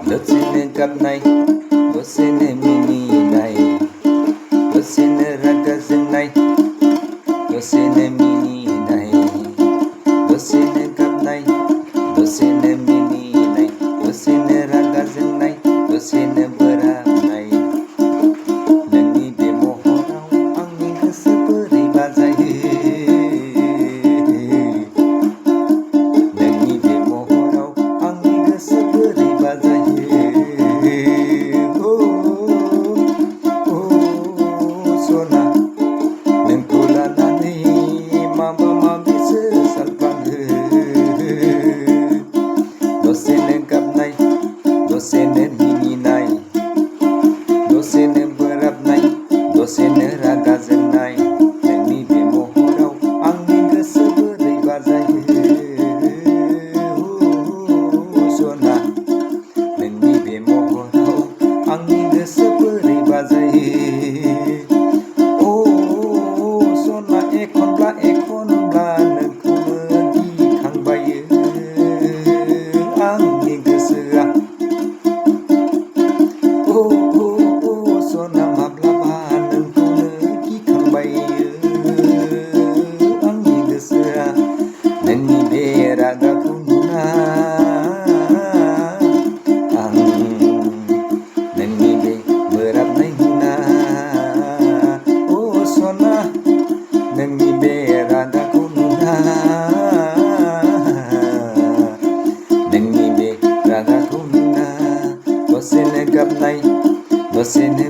दसेनो गाबनाय दसेनो मिनिनाय दसेनो रागा जोंनाय दसेनो मिनिनाय दसेनो गाबनाय दसेनो मिनिनाय दसेनो रागा जोंनाय दसेनो बोराबनाय नोंनि बे महराव आंनि गोसो बोरैबा जायो नोंनि बे महराव आंनि गोसो बोरैबा जायो सना नोंखौ लानानै माबा माबिसो सानफ्लाङो दसेनो गाबनाय दसेनो मिनिनाय दसेनो बोराबनाय दसेनो रागा जोंनाय नोंनि बे महराव आंनि गोसो बोरैबा जायो सना नोंनि बे महराव आंनि गोसो बोरैबा जायो सना एखनब्ला एखनब्ला नोंखौनो गिखांबायो आंनि गोसोआ सना माब्लाबा नोंखौनो गिखांबायो आंनि गोसोआ नोंनि बे रागाखौ नुना आं नोंनि बे बोराबनाय नुना सना नोंनि बे रागाखौ नुना नोंनि बे रागाखौ नुना दसेनो गाबनाय दसेनो